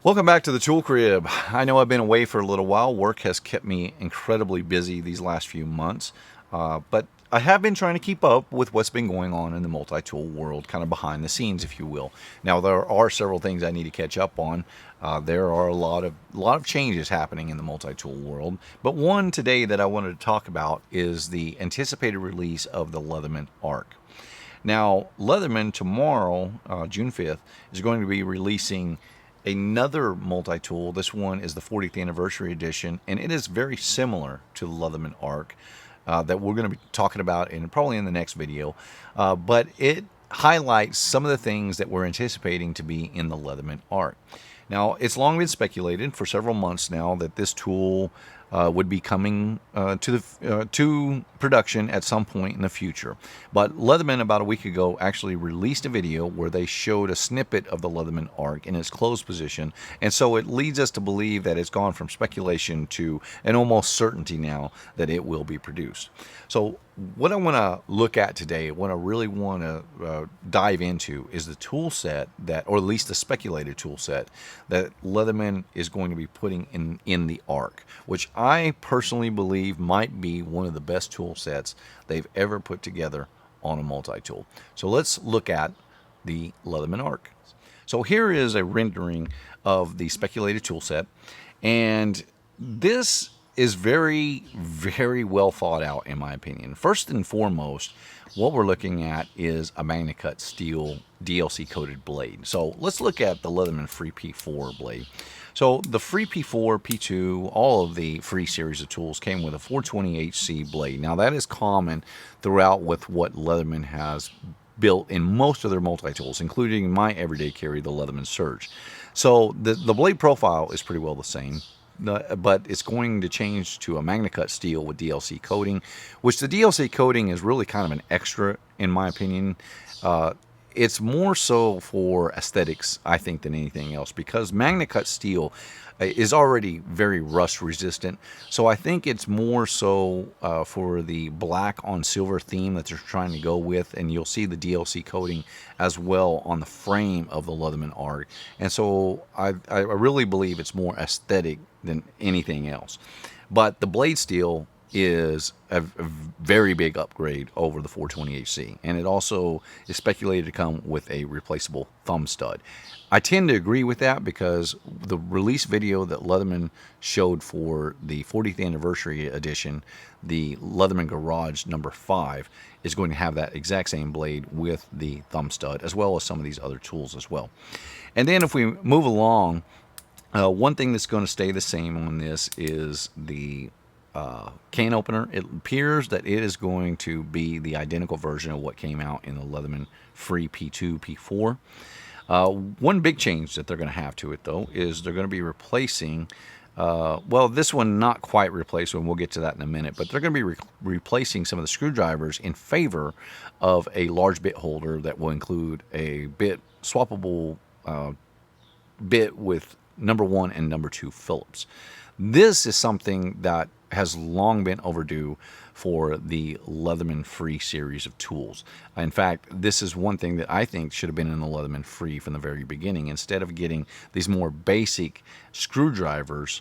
Welcome back to the Tool Crib. I know I've been away for a little while. Work has kept me incredibly busy these last few months, but I have been trying to keep up with what's been going on in the multi-tool world, kind of behind the scenes, if you will. Now, there are several things I need to catch up on. There are a lot of changes happening in the multi-tool world, but one today that I wanted to talk about is the anticipated release of the Leatherman Arc. Now, Leatherman tomorrow, June 5th, is going to be releasing another multi-tool. This one is the 40th anniversary edition, and it is very similar to the Leatherman Arc that we're going to be talking about probably in the next video. But it highlights some of the things that we're anticipating to be in the Leatherman Arc. Now, it's long been speculated for several months now that this tool would be coming to production at some point in the future. But Leatherman about a week ago actually released a video where they showed a snippet of the Leatherman Arc in its closed position, and so it leads us to believe that it's gone from speculation to an almost certainty now that it will be produced. So what I want to look at today, what I really want to dive into is the tool set that, or at least the speculated tool set that Leatherman is going to be putting in the Arc, which I personally believe might be one of the best tool sets they've ever put together on a multi-tool. So let's look at the Leatherman Arc. So here is a rendering of the speculated tool set, and this is very, very well thought out in my opinion. First and foremost, what we're looking at is a MagnaCut steel DLC coated blade. So let's look at the Leatherman Free P4 blade. So the Free P4, P2, all of the Free series of tools came with a 420HC blade. Now that is common throughout with what Leatherman has built in most of their multi-tools, including my everyday carry, the Leatherman Surge. So the blade profile is pretty well the same. But it's going to change to a MagnaCut steel with DLC coating, which the DLC coating is really kind of an extra, in my opinion. It's more so for aesthetics, I think, than anything else, because MagnaCut steel is already very rust resistant. So I think it's more so for the black on silver theme that they're trying to go with, and you'll see the DLC coating as well on the frame of the Leatherman Arc. And so I really believe it's more aesthetic than anything else. But the blade steel is a very big upgrade over the 420HC, and it also is speculated to come with a replaceable thumb stud. I tend to agree with that because the release video that Leatherman showed for the 40th anniversary edition, the Leatherman Garage number 5, is going to have that exact same blade with the thumb stud, as well as some of these other tools as well. And then if we move along, one thing that's going to stay the same on this is the can opener. It appears that it is going to be the identical version of what came out in the Leatherman Free P2, P4. One big change that they're going to have to it, though, is they're going to be replacing, well, this one not quite replaced, and we'll get to that in a minute, but they're going to be replacing some of the screwdrivers in favor of a large bit holder that will include a bit swappable bit with number 1 and number 2 Phillips. This is something that has long been overdue for the Leatherman Free series of tools. In fact, this is one thing that I think should have been in the Leatherman Free from the very beginning. Instead of getting these more basic screwdrivers,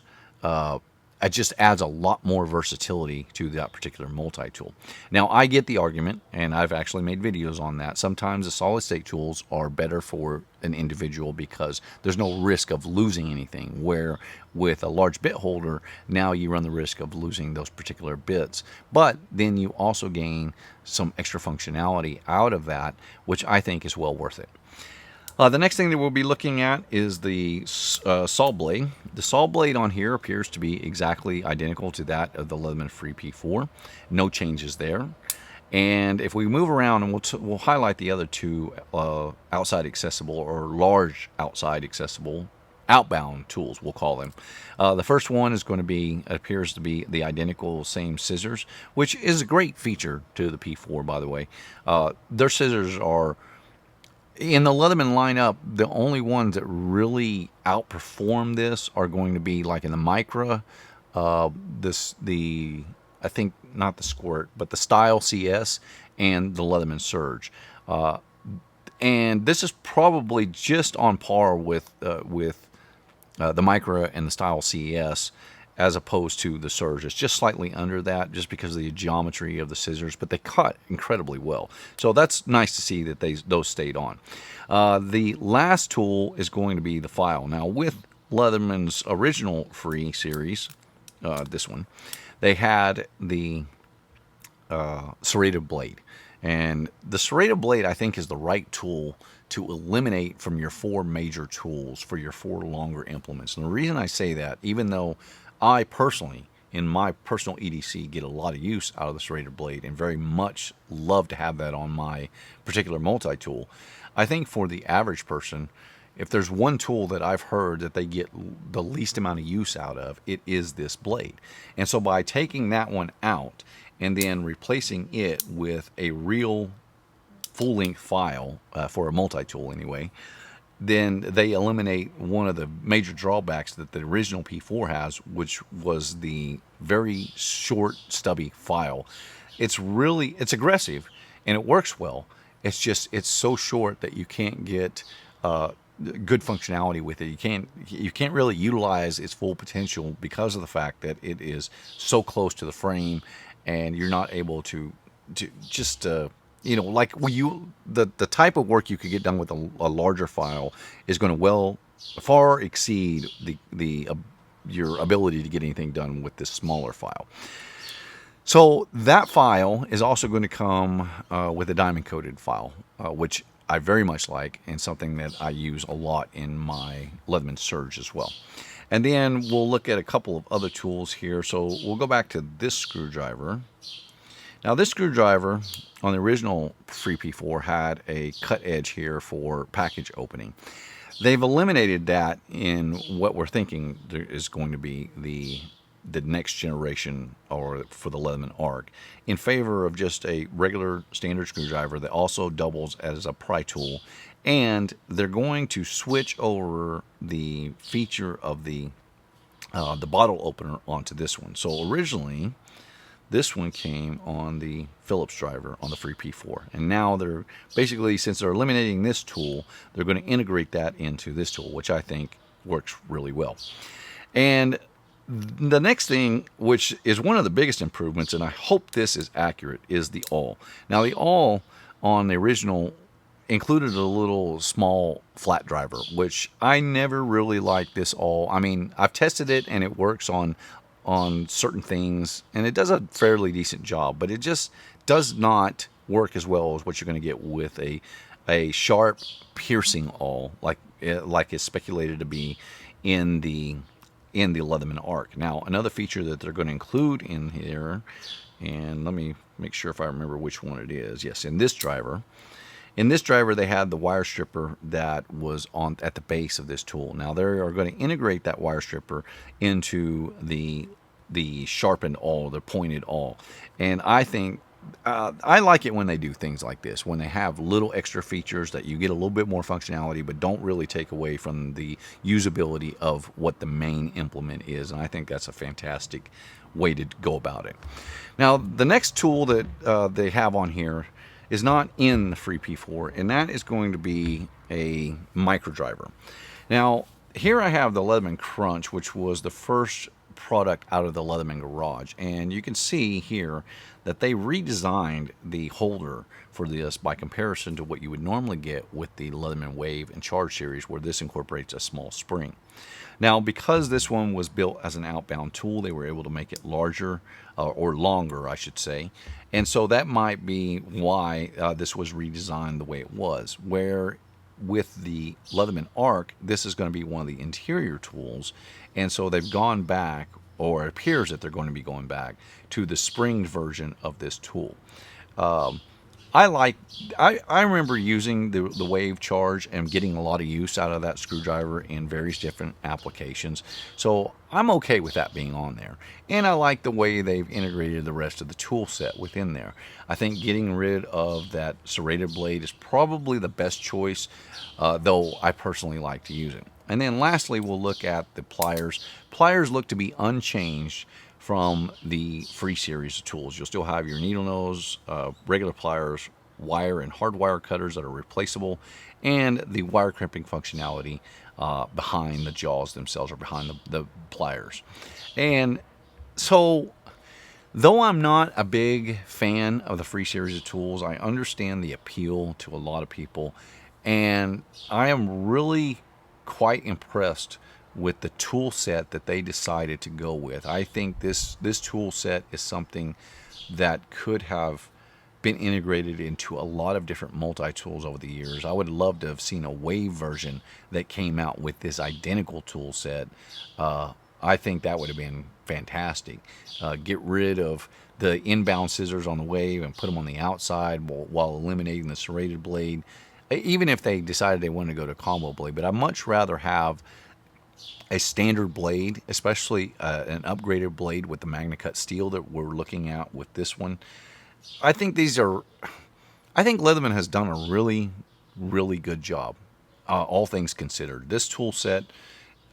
it just adds a lot more versatility to that particular multi-tool. Now, I get the argument, and I've actually made videos on that. Sometimes the solid-state tools are better for an individual because there's no risk of losing anything, where with a large bit holder, now you run the risk of losing those particular bits. But then you also gain some extra functionality out of that, which I think is well worth it. The next thing that we'll be looking at is the saw blade. The saw blade on here appears to be exactly identical to that of the Leatherman Free P4. No changes there. And if we move around, and we'll highlight the other two outside accessible, or large outside accessible outbound tools, we'll call them. The first one is going to be, appears to be the identical same scissors, which is a great feature to the P4, by the way. Their scissors are, in the Leatherman lineup, the only ones that really outperform this are going to be like in the Micra, I think not the Squirt, but the Style CS and the Leatherman Surge. And this is probably just on par with the Micra and the Style CES, as opposed to the Surge. It's just slightly under that just because of the geometry of the scissors, but they cut incredibly well. So that's nice to see that those stayed on. The last tool is going to be the file. Now, with Leatherman's original free series, this one, they had the Serrated Blade. And the Serrated Blade, I think, is the right tool to eliminate from your 4 major tools for your 4 longer implements. And the reason I say that, even though I personally, in my personal EDC, get a lot of use out of the Serrated Blade and very much love to have that on my particular multi-tool, I think for the average person, if there's one tool that I've heard that they get the least amount of use out of, it is this blade. And so by taking that one out and then replacing it with a real full-length file, for a multi-tool anyway, then they eliminate one of the major drawbacks that the original P4 has, which was the very short, stubby file. It's aggressive, and it works well. It's just, it's so short that you can't get good functionality with it. You can't really utilize its full potential because of the fact that it is so close to the frame, and you're not able to just like the type of work you could get done with a larger file is going to far exceed your ability to get anything done with this smaller file. So that file is also going to come with a diamond coated file, which I very much like, and something that I use a lot in my Leatherman Surge as well. And then we'll look at a couple of other tools here. So we'll go back to this screwdriver. Now, this screwdriver on the original free P4 had a cut edge here for package opening. They've eliminated that in what we're thinking is going to be the next generation, or for the Leatherman Arc, in favor of just a regular standard screwdriver that also doubles as a pry tool. And they're going to switch over the feature of the bottle opener onto this one. So originally, this one came on the Phillips driver on the free P4. And now they're basically, since they're eliminating this tool, they're going to integrate that into this tool, which I think works really well. And the next thing, which is one of the biggest improvements, and I hope this is accurate, is the awl. Now, the awl on the original included a little small flat driver, which I never really liked this awl. I mean, I've tested it and it works on certain things, and it does a fairly decent job, but it just does not work as well as what you're going to get with a sharp piercing awl like it's speculated to be in the Leatherman Arc. Now, another feature that they're going to include in here, and let me make sure if I remember which one it is. Yes, in this driver. In this driver, they had the wire stripper that was at the base of this tool. Now, they are going to integrate that wire stripper into the sharpened awl, the pointed awl. And I think I like it when they do things like this, when they have little extra features that you get a little bit more functionality, but don't really take away from the usability of what the main implement is. And I think that's a fantastic way to go about it. Now, the next tool that they have on here is not in the free P4, and that is going to be a micro driver. Now, here I have the Leatherman Crunch, which was the first product out of the Leatherman garage, and you can see here that they redesigned the holder for this by comparison to what you would normally get with the Leatherman Wave and Charge series, where this incorporates a small spring. Now, because this one was built as an outbound tool, they were able to make it larger, or longer, I should say. And so that might be why this was redesigned the way it was. Where with the Leatherman Arc, this is going to be one of the interior tools. And so they've gone back, or it appears that they're going to be going back, to the springed version of this tool. I remember using the Wave Charge and getting a lot of use out of that screwdriver in various different applications. So I'm okay with that being on there. And I like the way they've integrated the rest of the tool set within there. I think getting rid of that Serrated Blade is probably the best choice, though I personally like to use it. And then lastly, we'll look at the pliers. Pliers look to be unchanged from the free series of tools. You'll still have your needle nose, regular pliers, wire and hard wire cutters that are replaceable, and the wire crimping functionality behind the jaws themselves, or behind the pliers. And so, though I'm not a big fan of the free series of tools, I understand the appeal to a lot of people, and I am really quite impressed with the tool set that they decided to go with. I think this tool set is something that could have been integrated into a lot of different multi-tools over the years. I would love to have seen a wave version that came out with this identical tool set. I think that would have been fantastic. Get rid of the inbound scissors on the wave and put them on the outside while eliminating the serrated blade. Even if they decided they wanted to go to combo blade, but I'd much rather have a standard blade, especially an upgraded blade with the MagnaCut steel that we're looking at with this one. I think Leatherman has done a really, really good job, all things considered. This tool set,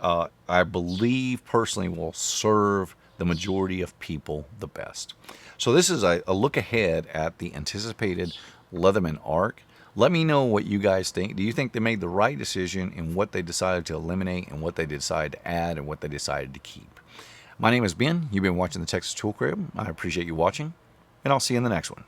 I believe personally, will serve the majority of people the best. So this is a look ahead at the anticipated Leatherman Arc. Let me know what you guys think. Do you think they made the right decision in what they decided to eliminate, and what they decided to add, and what they decided to keep? My name is Ben. You've been watching the Texas Tool Crib. I appreciate you watching, and I'll see you in the next one.